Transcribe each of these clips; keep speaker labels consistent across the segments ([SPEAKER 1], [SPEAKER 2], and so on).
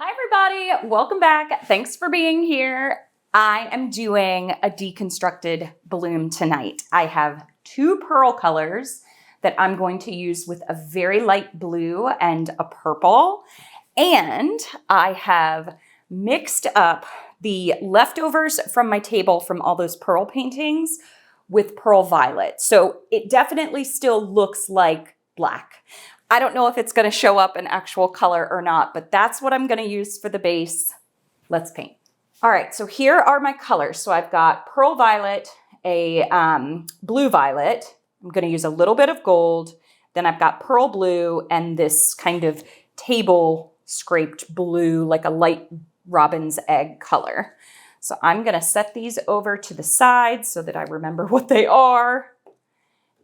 [SPEAKER 1] Hi everybody, welcome back. Thanks for being here. I am doing a deconstructed bloom tonight. I have two pearl colors that I'm going to use with a very light blue and a purple. And I have mixed up the leftovers from my table from all those pearl paintings with pearl violet. So it definitely still looks like black. I don't know if it's going to show up in actual color or not, but that's what I'm going to use for the base. Let's paint. All right, so here are my colors. So I've got pearl violet, a blue violet. I'm going to use a little bit of gold. Then I've got pearl blue and this kind of table scraped blue, like a light robin's egg color. So I'm going to set these over to the side so that I remember what they are.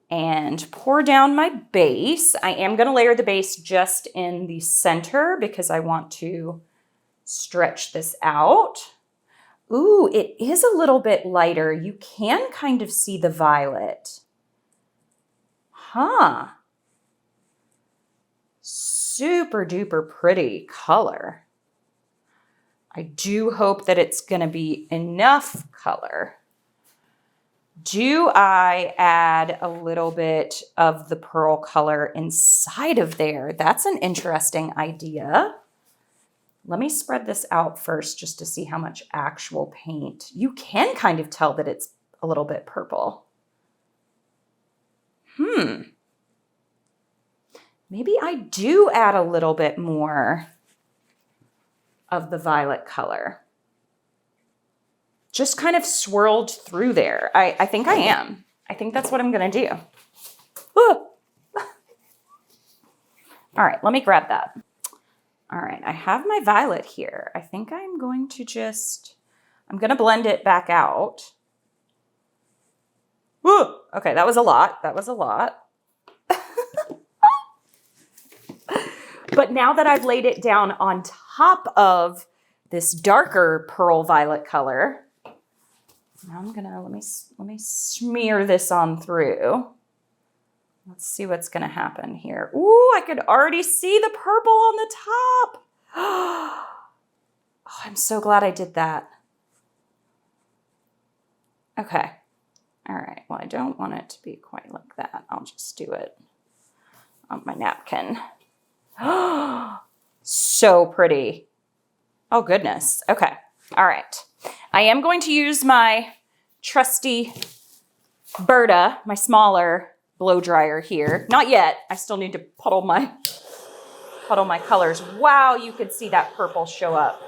[SPEAKER 1] And pour down my base. I am going to layer the base just in the center because I want to stretch this out. Ooh, it is a little bit lighter. You can kind of see the violet. Huh. Super duper pretty color. I do hope that it's going to be enough color. Do I add a little bit of the pearl color inside of there? That's an interesting idea. Let me spread this out first just to see how much actual paint. You can kind of tell that it's a little bit purple. Maybe I do add a little bit more of the violet color. Just kind of swirled through there. I think I am. I think that's what I'm going to do. All right, let me grab that. All right, I have my violet here. I think I'm going to blend it back out. Woo! Okay, that was a lot. That was a lot. But now that I've laid it down on top of this darker pearl violet color, now I'm gonna, let me smear this on through. Let's see what's gonna happen here. Ooh, I could already see the purple on the top. Oh, I'm so glad I did that. Okay, all right, well, I don't want it to be quite like that. I'll just do it on my napkin. So pretty. Oh goodness, okay, all right. I am going to use my trusty Berta, my smaller blow dryer here. Not yet. I still need to puddle my colors. Wow, you could see that purple show up.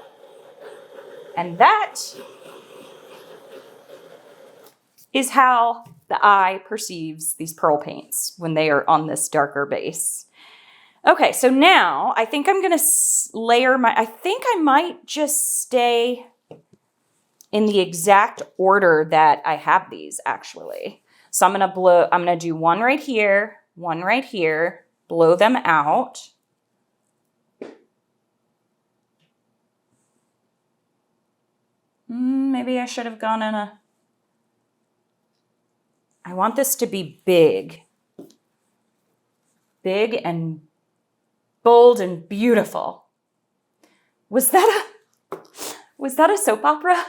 [SPEAKER 1] And that is how the eye perceives these pearl paints when they are on this darker base. Okay, so now I think I'm going to layer I think I might just stay in the exact order that I have these actually. So I'm going to do one right here, blow them out. Maybe I should have gone in I want this to be big. Big and bold and beautiful. Was that a soap opera?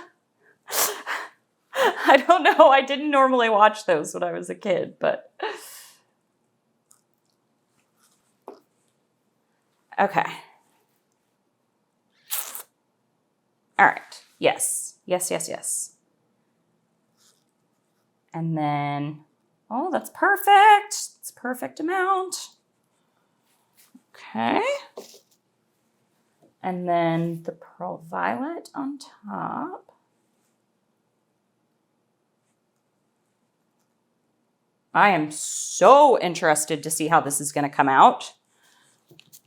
[SPEAKER 1] I don't know. I didn't normally watch those when I was a kid, but okay. All right. Yes. And then, oh, that's perfect. It's a perfect amount. Okay. And then the pearl violet on top. I am so interested to see how this is going to come out.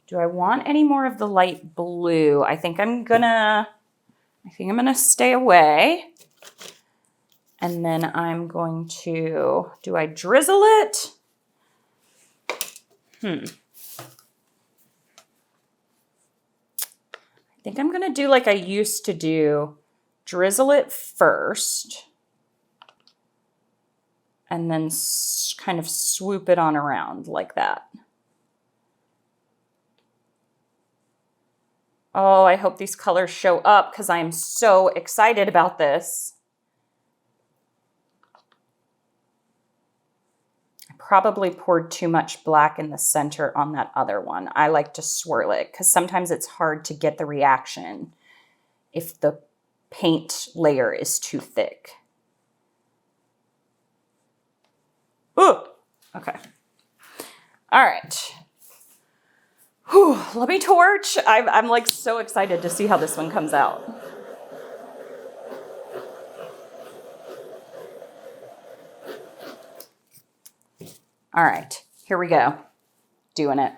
[SPEAKER 1] Do I want any more of the light blue? I think I'm gonna stay away. And then I'm going to, do I drizzle it? I think I'm gonna do like I used to do, drizzle it first. And then kind of swoop it on around like that. Oh, I hope these colors show up because I am so excited about this. I probably poured too much black in the center on that other one. I like to swirl it because sometimes it's hard to get the reaction if the paint layer is too thick. Ooh, okay. All right. Whew, let me torch. I'm like so excited to see how this one comes out. All right, here we go. Doing it.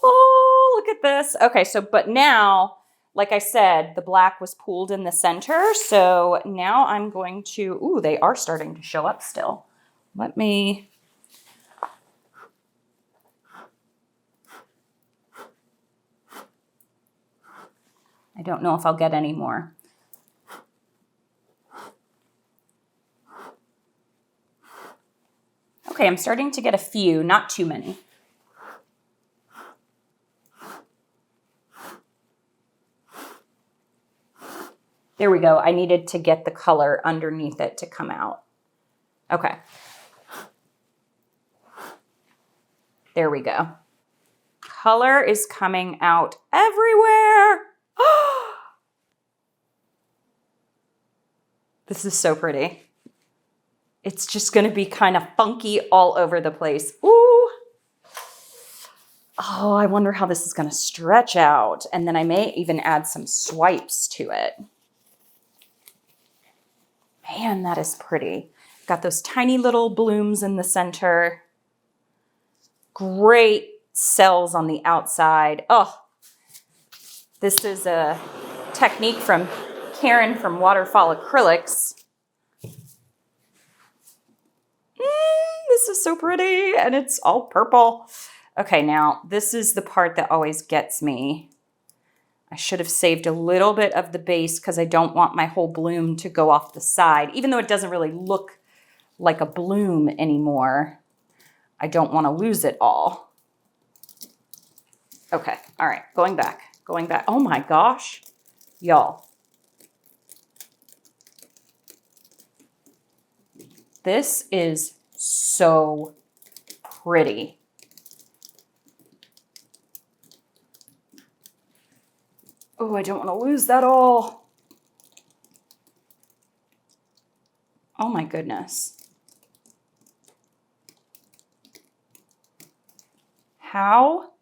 [SPEAKER 1] Oh, look at this. Okay, so, but now, like I said, the black was pooled in the center. So now I'm going to, ooh, they are starting to show up still. Let me, I don't know if I'll get any more. Okay, I'm starting to get a few, not too many. There we go. I needed to get the color underneath it to come out. Okay. There we go. Color is coming out everywhere. This is so pretty. It's just going to be kind of funky all over the place. Ooh. Oh, I wonder how this is going to stretch out. And then I may even add some swipes to it. Man, that is pretty. Got those tiny little blooms in the center. Great cells on the outside. Oh, this is a technique from Karen from Waterfall Acrylics. This is so pretty, and it's all purple. Okay, now this is the part that always gets me. I should have saved a little bit of the base because I don't want my whole bloom to go off the side. Even though it doesn't really look like a bloom anymore, I don't want to lose it all. Okay, all right, going back. Oh my gosh, y'all. This is so pretty. Oh, I don't want to lose that all. Oh my goodness. How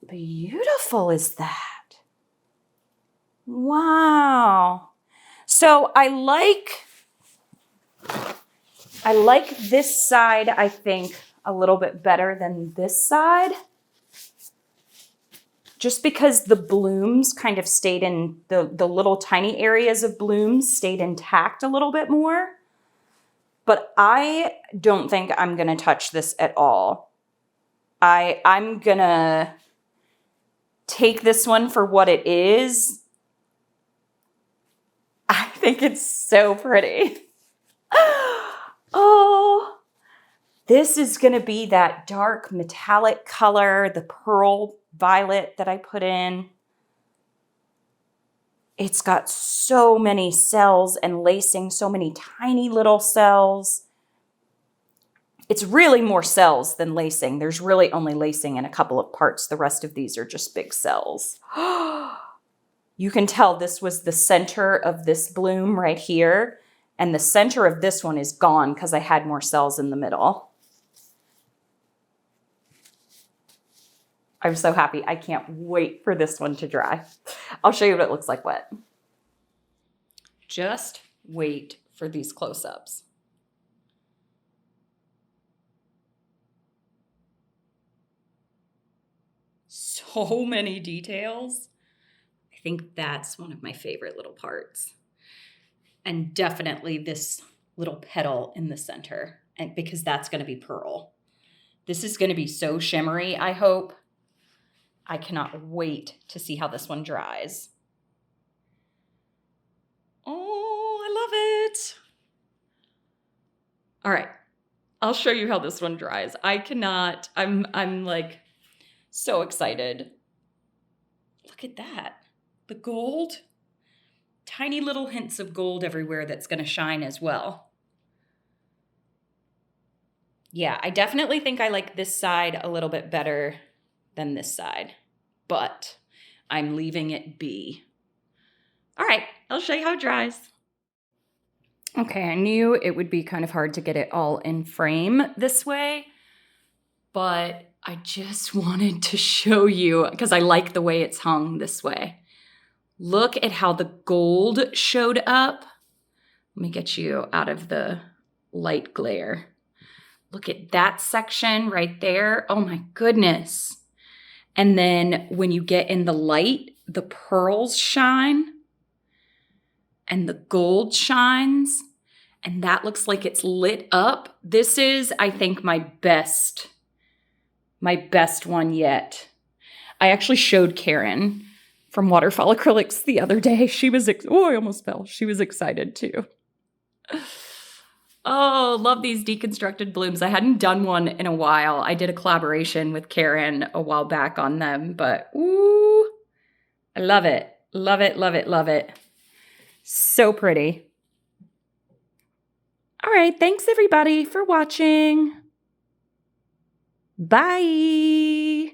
[SPEAKER 1] beautiful is that? Wow. So I like this side, I think, a little bit better than this side. Just because the blooms kind of stayed in, the little tiny areas of blooms stayed intact a little bit more. But I don't think I'm going to touch this at all. I'm going to take this one for what it is. I think it's so pretty. Oh, this is going to be that dark metallic color, the pearl violet that I put in. It's got so many cells and lacing, so many tiny little cells. It's really more cells than lacing. There's really only lacing in a couple of parts. The rest of these are just big cells. You can tell this was the center of this bloom right here. And the center of this one is gone because I had more cells in the middle. I'm so happy. I can't wait for this one to dry. I'll show you what it looks like wet. Just wait for these close-ups. so many details. I think that's one of my favorite little parts. And definitely this little petal in the center, and because that's going to be pearl. This is going to be so shimmery, I hope. I cannot wait to see how this one dries. Oh, I love it. All right. I'll show you how this one dries. I'm like so excited. Look at that. The gold. Tiny little hints of gold everywhere that's going to shine as well. Yeah, I definitely think I like this side a little bit better than this side, but I'm leaving it be. All right, I'll show you how it dries. Okay, I knew it would be kind of hard to get it all in frame this way, but I just wanted to show you because I like the way it's hung this way. Look at how the gold showed up. Let me get you out of the light glare. Look at that section right there. Oh my goodness. And then when you get in the light, the pearls shine and the gold shines, and that looks like it's lit up. This is, I think, my best one yet. I actually showed Karen from Waterfall Acrylics the other day. She was, I almost fell. She was excited too. Oh, love these deconstructed blooms. I hadn't done one in a while. I did a collaboration with Karen a while back on them, but ooh, I love it. Love it, love it, love it. So pretty. All right, thanks everybody for watching. Bye.